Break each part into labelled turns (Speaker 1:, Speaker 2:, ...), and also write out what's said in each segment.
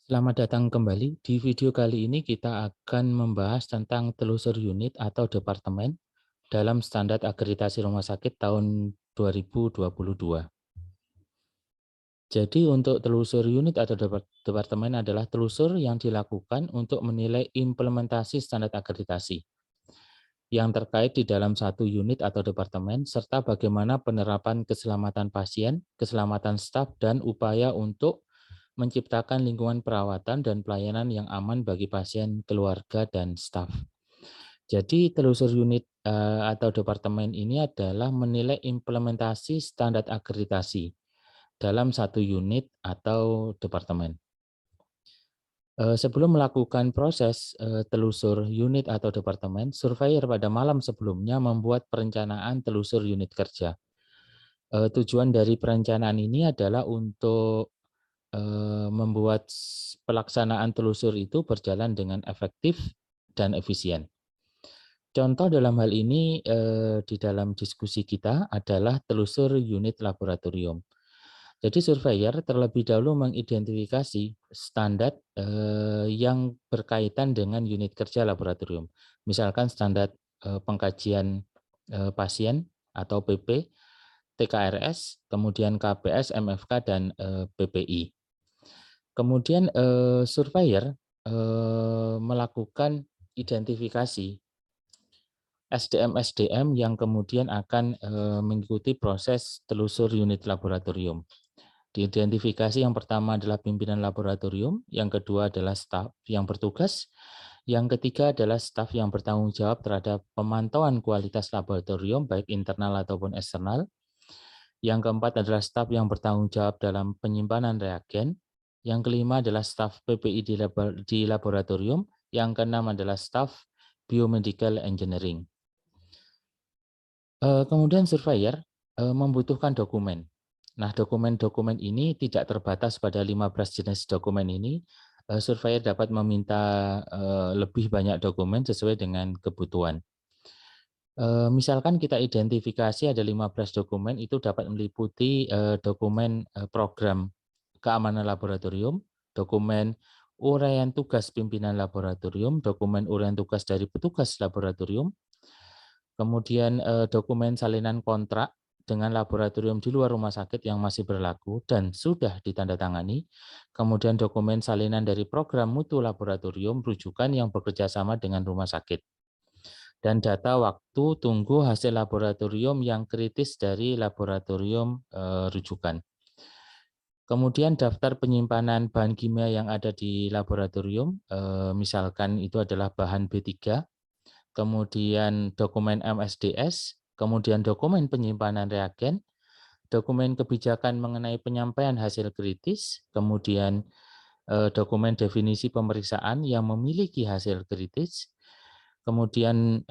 Speaker 1: Selamat datang kembali. Di video kali ini kita akan membahas tentang telusur unit atau departemen dalam standar akreditasi rumah sakit tahun 2022. Jadi untuk telusur unit atau departemen adalah telusur yang dilakukan untuk menilai implementasi standar akreditasi yang terkait di dalam satu unit atau departemen serta bagaimana penerapan keselamatan pasien, keselamatan staf, dan upaya untuk menciptakan lingkungan perawatan dan pelayanan yang aman bagi pasien, keluarga, dan staf. Jadi telusur unit atau departemen ini adalah menilai implementasi standar akreditasi dalam satu unit atau departemen. Sebelum melakukan proses telusur unit atau departemen, surveyor pada malam sebelumnya membuat perencanaan telusur unit kerja. Tujuan dari perencanaan ini adalah untuk membuat pelaksanaan telusur itu berjalan dengan efektif dan efisien. Contoh dalam hal ini di dalam diskusi kita adalah telusur unit laboratorium. Jadi surveyor terlebih dahulu mengidentifikasi standar yang berkaitan dengan unit kerja laboratorium. Misalkan standar pengkajian pasien atau PP, TKRS, kemudian KPS, MFK, dan PPI. Kemudian surveyor melakukan identifikasi SDM-SDM yang kemudian akan mengikuti proses telusur unit laboratorium. Diidentifikasi yang pertama adalah pimpinan laboratorium, yang kedua adalah staf yang bertugas, yang ketiga adalah staf yang bertanggung jawab terhadap pemantauan kualitas laboratorium baik internal ataupun eksternal. Yang keempat adalah staf yang bertanggung jawab dalam penyimpanan reagen. Yang kelima adalah staf PPI di laboratorium. Yang keenam adalah staf biomedical engineering. Kemudian surveyor membutuhkan dokumen. Nah, dokumen-dokumen ini tidak terbatas pada 15 jenis dokumen ini. Surveyor dapat meminta lebih banyak dokumen sesuai dengan kebutuhan. Misalkan kita identifikasi ada 15 dokumen, itu dapat meliputi dokumen program keamanan laboratorium, dokumen uraian tugas pimpinan laboratorium, dokumen uraian tugas dari petugas laboratorium, kemudian dokumen salinan kontrak dengan laboratorium di luar rumah sakit yang masih berlaku dan sudah ditandatangani, kemudian dokumen salinan dari program mutu laboratorium rujukan yang bekerja sama dengan rumah sakit, dan data waktu tunggu hasil laboratorium yang kritis dari laboratorium rujukan. Kemudian daftar penyimpanan bahan kimia yang ada di laboratorium, misalkan itu adalah bahan B3, kemudian dokumen MSDS, kemudian dokumen penyimpanan reagen, dokumen kebijakan mengenai penyampaian hasil kritis, kemudian dokumen definisi pemeriksaan yang memiliki hasil kritis, kemudian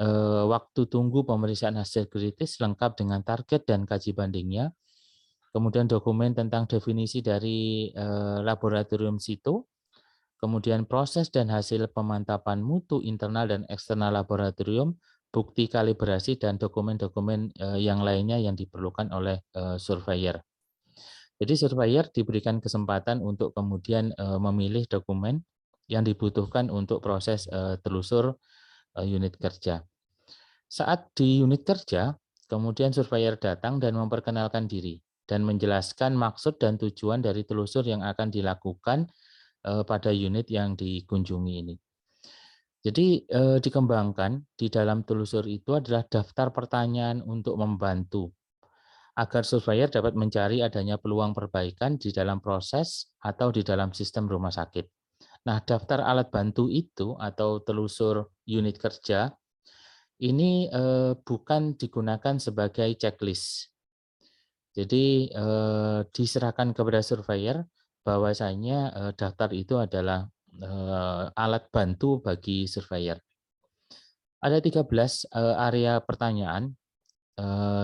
Speaker 1: waktu tunggu pemeriksaan hasil kritis lengkap dengan target dan kaji bandingnya, kemudian dokumen tentang definisi dari laboratorium situ, kemudian proses dan hasil pemantapan mutu internal dan eksternal laboratorium, bukti kalibrasi, dan dokumen-dokumen yang lainnya yang diperlukan oleh surveyor. Jadi surveyor diberikan kesempatan untuk kemudian memilih dokumen yang dibutuhkan untuk proses telusur unit kerja. Saat di unit kerja, kemudian surveyor datang dan memperkenalkan diri dan menjelaskan maksud dan tujuan dari telusur yang akan dilakukan pada unit yang dikunjungi ini. Jadi dikembangkan di dalam telusur itu adalah daftar pertanyaan untuk membantu agar surveyor dapat mencari adanya peluang perbaikan di dalam proses atau di dalam sistem rumah sakit. Nah, daftar alat bantu itu atau telusur unit kerja ini bukan digunakan sebagai checklist. Jadi diserahkan kepada surveyor bahwasanya daftar itu adalah alat bantu bagi surveyor. Ada 13 area pertanyaan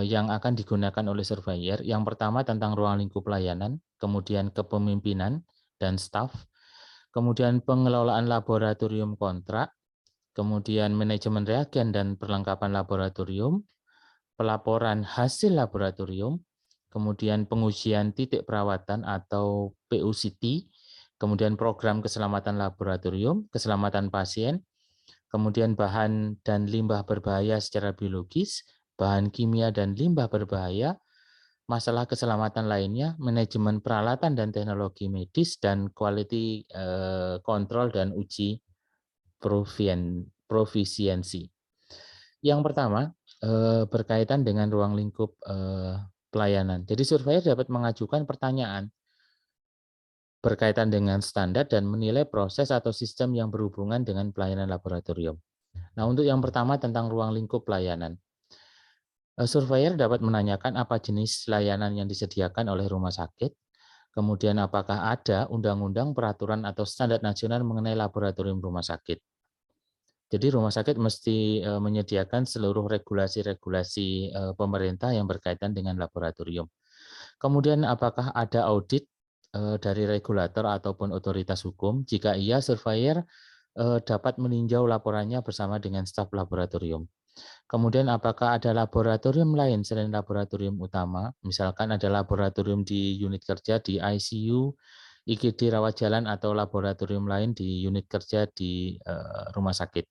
Speaker 1: yang akan digunakan oleh surveyor. Yang pertama tentang ruang lingkup layanan, kemudian kepemimpinan dan staf, kemudian pengelolaan laboratorium kontrak, kemudian manajemen reagen dan perlengkapan laboratorium, pelaporan hasil laboratorium, kemudian pengujian titik perawatan atau PUCT, kemudian program keselamatan laboratorium, keselamatan pasien, kemudian bahan dan limbah berbahaya secara biologis, bahan kimia dan limbah berbahaya, masalah keselamatan lainnya, manajemen peralatan dan teknologi medis, dan quality control dan uji profisiensi. Yang pertama, berkaitan dengan ruang lingkup pelayanan. Jadi surveyor dapat mengajukan pertanyaan berkaitan dengan standar dan menilai proses atau sistem yang berhubungan dengan pelayanan laboratorium. Nah, untuk yang pertama tentang ruang lingkup pelayanan. Surveyor dapat menanyakan apa jenis layanan yang disediakan oleh rumah sakit, kemudian apakah ada undang-undang, peraturan, atau standar nasional mengenai laboratorium rumah sakit. Jadi rumah sakit mesti menyediakan seluruh regulasi-regulasi pemerintah yang berkaitan dengan laboratorium. Kemudian apakah ada audit dari regulator ataupun otoritas hukum? Jika iya, surveyor dapat meninjau laporannya bersama dengan staf laboratorium. Kemudian apakah ada laboratorium lain selain laboratorium utama? Misalkan ada laboratorium di unit kerja di ICU, IGD rawat jalan, atau laboratorium lain di unit kerja di rumah sakit.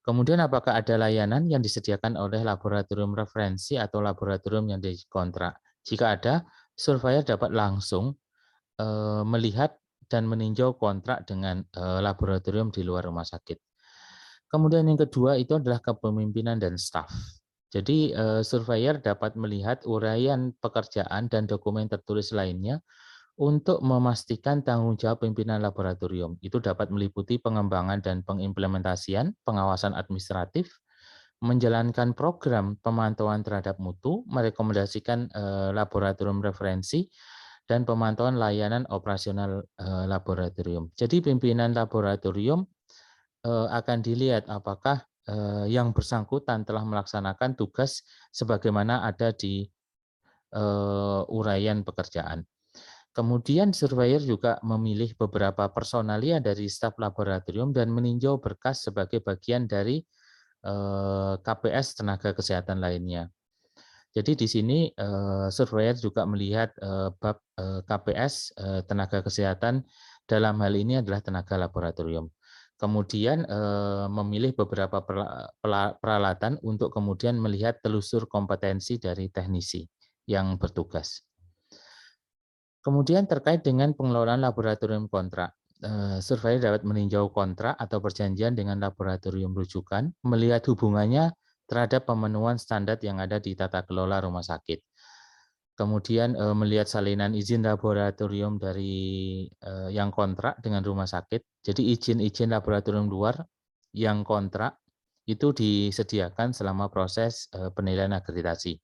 Speaker 1: Kemudian apakah ada layanan yang disediakan oleh laboratorium referensi atau laboratorium yang dikontrak? Jika ada, surveyor dapat langsung melihat dan meninjau kontrak dengan laboratorium di luar rumah sakit. Kemudian yang kedua itu adalah kepemimpinan dan staf. Jadi surveyor dapat melihat uraian pekerjaan dan dokumen tertulis lainnya untuk memastikan tanggung jawab pimpinan laboratorium. Itu dapat meliputi pengembangan dan pengimplementasian, pengawasan administratif, menjalankan program pemantauan terhadap mutu, merekomendasikan laboratorium referensi, dan pemantauan layanan operasional laboratorium. Jadi pimpinan laboratorium akan dilihat apakah yang bersangkutan telah melaksanakan tugas sebagaimana ada di uraian pekerjaan. Kemudian surveyor juga memilih beberapa personalia dari staf laboratorium dan meninjau berkas sebagai bagian dari KPS tenaga kesehatan lainnya. Jadi di sini surveyor juga melihat bab KPS tenaga kesehatan, dalam hal ini adalah tenaga laboratorium. Kemudian memilih beberapa peralatan untuk kemudian melihat telusur kompetensi dari teknisi yang bertugas. Kemudian terkait dengan pengelolaan laboratorium kontrak, surveyor dapat meninjau kontrak atau perjanjian dengan laboratorium rujukan, melihat hubungannya terhadap pemenuhan standar yang ada di tata kelola rumah sakit. Kemudian melihat salinan izin laboratorium dari yang kontrak dengan rumah sakit. Jadi izin-izin laboratorium luar yang kontrak itu disediakan selama proses penilaian akreditasi.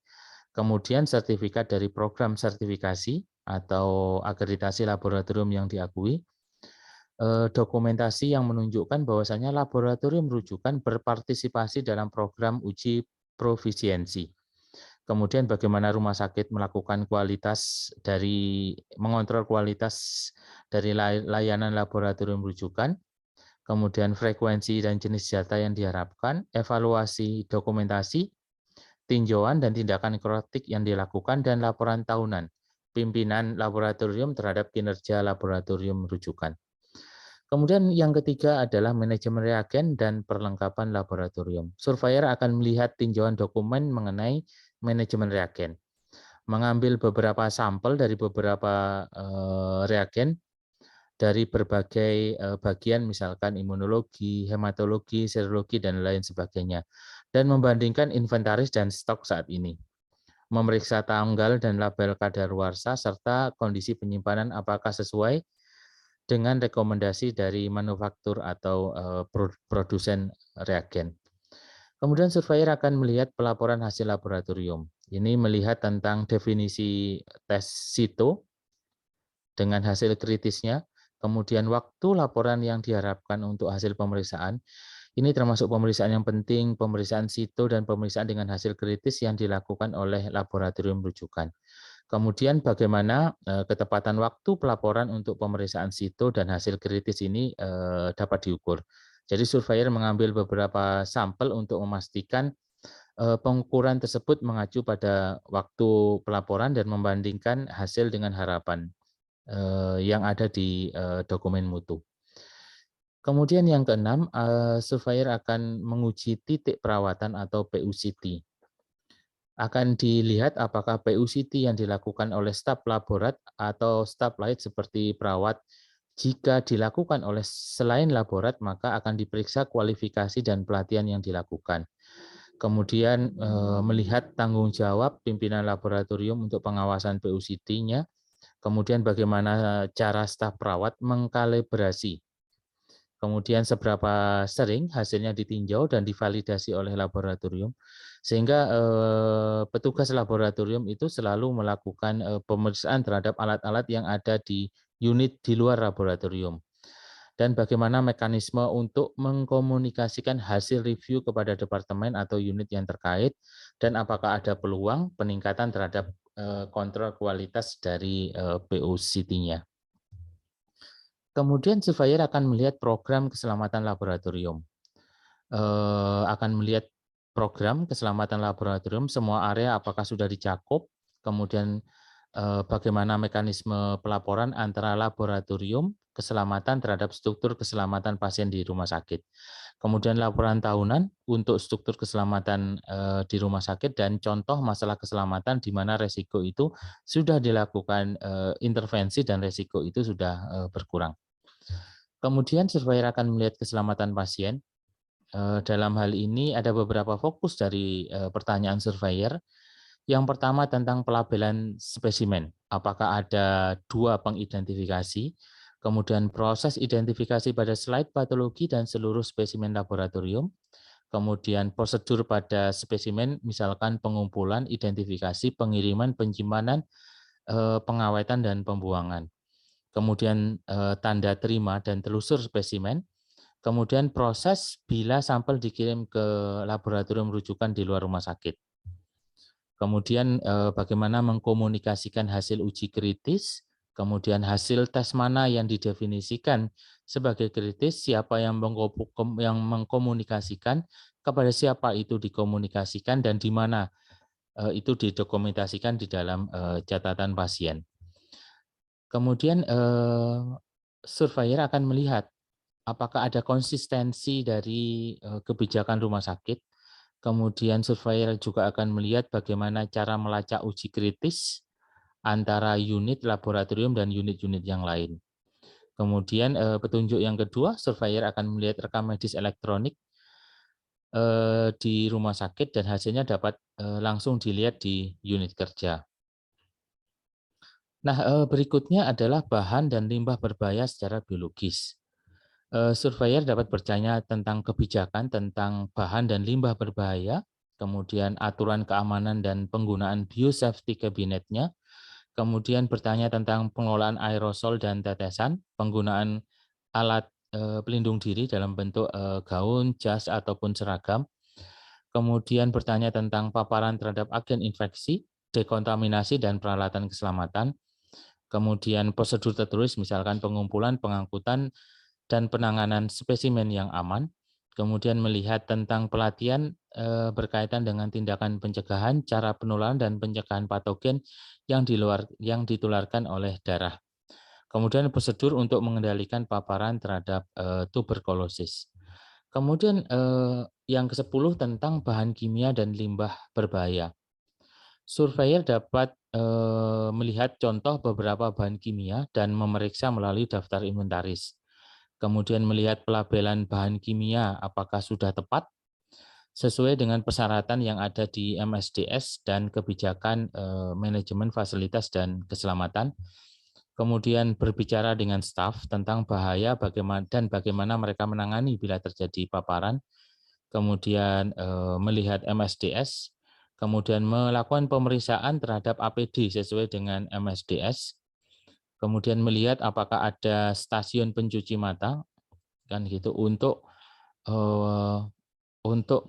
Speaker 1: Kemudian sertifikat dari program sertifikasi atau akreditasi laboratorium yang diakui, dokumentasi yang menunjukkan bahwasanya laboratorium rujukan berpartisipasi dalam program uji profisiensi. Kemudian bagaimana rumah sakit melakukan mengontrol kualitas dari layanan laboratorium rujukan, kemudian frekuensi dan jenis data yang diharapkan, evaluasi dokumentasi, tinjauan dan tindakan korektif yang dilakukan, dan laporan tahunan pimpinan laboratorium terhadap kinerja laboratorium rujukan. Kemudian yang ketiga adalah manajemen reagen dan perlengkapan laboratorium. Surveyor akan melihat tinjauan dokumen mengenai manajemen reagen, mengambil beberapa sampel dari beberapa reagen dari berbagai bagian, misalkan imunologi, hematologi, serologi, dan lain sebagainya, dan membandingkan inventaris dan stok saat ini. Memeriksa tanggal dan label kadaluarsa serta kondisi penyimpanan apakah sesuai dengan rekomendasi dari manufaktur atau produsen reagen. Kemudian surveyor akan melihat pelaporan hasil laboratorium. Ini melihat tentang definisi tes sito dengan hasil kritisnya, kemudian waktu laporan yang diharapkan untuk hasil pemeriksaan. Ini termasuk pemeriksaan yang penting, pemeriksaan sito, dan pemeriksaan dengan hasil kritis yang dilakukan oleh laboratorium rujukan. Kemudian bagaimana ketepatan waktu pelaporan untuk pemeriksaan sito dan hasil kritis ini dapat diukur. Jadi surveyor mengambil beberapa sampel untuk memastikan pengukuran tersebut mengacu pada waktu pelaporan dan membandingkan hasil dengan harapan. yang ada di dokumen mutu. Kemudian yang keenam, surveyor akan menguji titik perawatan atau PUCT. Akan dilihat apakah PUCT yang dilakukan oleh staf laborat atau staf lain seperti perawat. Jika dilakukan oleh selain laborat, maka akan diperiksa kualifikasi dan pelatihan yang dilakukan. Kemudian melihat tanggung jawab pimpinan laboratorium untuk pengawasan PUCT-nya. Kemudian bagaimana cara staf perawat mengkalibrasi. Kemudian seberapa sering hasilnya ditinjau dan divalidasi oleh laboratorium, sehingga petugas laboratorium itu selalu melakukan pemeriksaan terhadap alat-alat yang ada di unit di luar laboratorium. Dan bagaimana mekanisme untuk mengkomunikasikan hasil review kepada departemen atau unit yang terkait, dan apakah ada peluang peningkatan terhadap kontrol kualitas dari PUCT-nya. Kemudian surveyor akan melihat program keselamatan laboratorium. Akan melihat program keselamatan laboratorium, semua area apakah sudah dicakup, kemudian bagaimana mekanisme pelaporan antara laboratorium keselamatan terhadap struktur keselamatan pasien di rumah sakit. Kemudian laporan tahunan untuk struktur keselamatan di rumah sakit dan contoh masalah keselamatan di mana resiko itu sudah dilakukan intervensi dan resiko itu sudah berkurang. Kemudian surveyor akan melihat keselamatan pasien. Dalam hal ini ada beberapa fokus dari pertanyaan surveyor. Yang pertama tentang pelabelan spesimen. Apakah ada 2 pengidentifikasi, kemudian proses identifikasi pada slide patologi dan seluruh spesimen laboratorium, kemudian prosedur pada spesimen, misalkan pengumpulan, identifikasi, pengiriman, penyimpanan, pengawetan, dan pembuangan. Kemudian tanda terima dan telusur spesimen, kemudian proses bila sampel dikirim ke laboratorium rujukan di luar rumah sakit. Kemudian bagaimana mengkomunikasikan hasil uji kritis, kemudian hasil tes mana yang didefinisikan sebagai kritis, siapa yang mengkomunikasikan, kepada siapa itu dikomunikasikan, dan di mana itu didokumentasikan di dalam catatan pasien. Kemudian surveyor akan melihat apakah ada konsistensi dari kebijakan rumah sakit. Kemudian surveyor juga akan melihat bagaimana cara melacak uji kritis antara unit laboratorium dan unit-unit yang lain. Kemudian petunjuk yang kedua, surveyor akan melihat rekam medis elektronik di rumah sakit dan hasilnya dapat langsung dilihat di unit kerja. Nah, berikutnya adalah bahan dan limbah berbahaya secara biologis. Surveyor dapat bertanya tentang kebijakan tentang bahan dan limbah berbahaya, kemudian aturan keamanan dan penggunaan biosafety kabinetnya, kemudian bertanya tentang pengelolaan aerosol dan tetesan, penggunaan alat pelindung diri dalam bentuk gaun, jas, ataupun seragam, kemudian bertanya tentang paparan terhadap agen infeksi, dekontaminasi, dan peralatan keselamatan, kemudian prosedur tertulis misalkan pengumpulan, pengangkutan, dan penanganan spesimen yang aman, kemudian melihat tentang pelatihan berkaitan dengan tindakan pencegahan, cara penularan, dan pencegahan patogen yang ditularkan oleh darah. Kemudian prosedur untuk mengendalikan paparan terhadap tuberkulosis. Kemudian yang ke-10 tentang bahan kimia dan limbah berbahaya. Surveyor dapat melihat contoh beberapa bahan kimia dan memeriksa melalui daftar inventaris. Kemudian melihat pelabelan bahan kimia apakah sudah tepat sesuai dengan persyaratan yang ada di MSDS dan kebijakan manajemen fasilitas dan keselamatan. Kemudian berbicara dengan staf tentang bahaya dan bagaimana mereka menangani bila terjadi paparan. Kemudian melihat MSDS, kemudian melakukan pemeriksaan terhadap APD sesuai dengan MSDS. Kemudian melihat apakah ada stasiun pencuci mata, kan gitu, untuk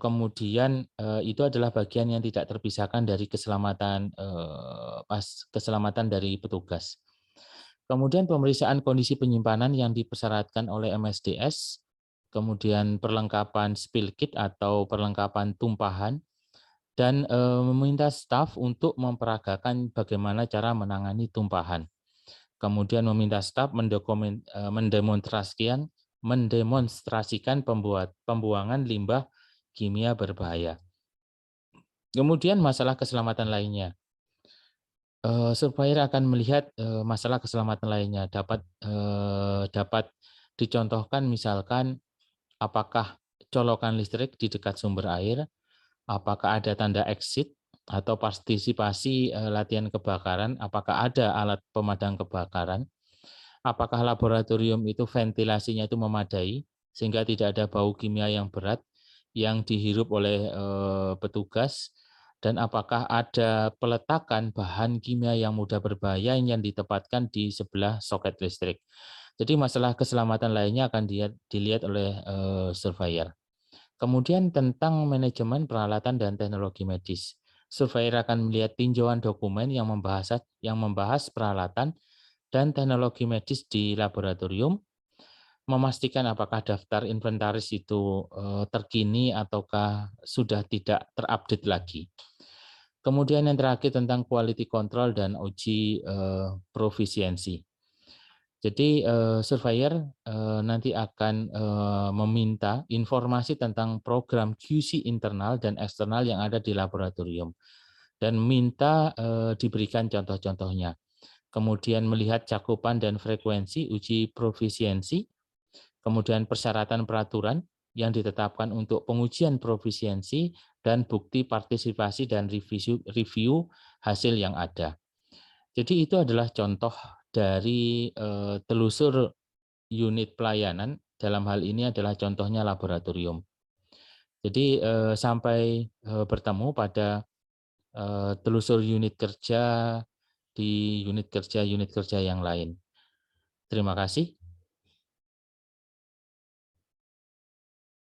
Speaker 1: kemudian itu adalah bagian yang tidak terpisahkan dari keselamatan dari petugas. Kemudian pemeriksaan kondisi penyimpanan yang dipersyaratkan oleh MSDS, kemudian perlengkapan spill kit atau perlengkapan tumpahan, dan meminta staf untuk memperagakan bagaimana cara menangani tumpahan. kemudian meminta staf mendemonstrasikan pembuangan limbah kimia berbahaya. Kemudian masalah keselamatan lainnya. Surveyor akan melihat masalah keselamatan lainnya, dapat dicontohkan misalkan apakah colokan listrik di dekat sumber air, apakah ada tanda exit atau partisipasi latihan kebakaran, apakah ada alat pemadam kebakaran, apakah laboratorium itu ventilasinya itu memadai sehingga tidak ada bau kimia yang berat yang dihirup oleh petugas, dan apakah ada peletakan bahan kimia yang mudah berbahaya yang ditempatkan di sebelah soket listrik. Jadi masalah keselamatan lainnya akan dilihat oleh surveyor. Kemudian tentang manajemen peralatan dan teknologi medis. Surveyor akan melihat tinjauan dokumen yang membahas peralatan dan teknologi medis di laboratorium, memastikan apakah daftar inventaris itu terkini ataukah sudah tidak terupdate lagi. Kemudian yang terakhir tentang quality control dan uji profisiensi. Jadi surveyor nanti akan meminta informasi tentang program QC internal dan eksternal yang ada di laboratorium dan minta diberikan contoh-contohnya. Kemudian melihat cakupan dan frekuensi uji profisiensi, kemudian persyaratan peraturan yang ditetapkan untuk pengujian profisiensi, dan bukti partisipasi dan review hasil yang ada. Jadi itu adalah contoh dari telusur unit pelayanan, dalam hal ini adalah contohnya laboratorium. Jadi sampai bertemu pada telusur unit kerja di unit kerja yang lain. Terima kasih.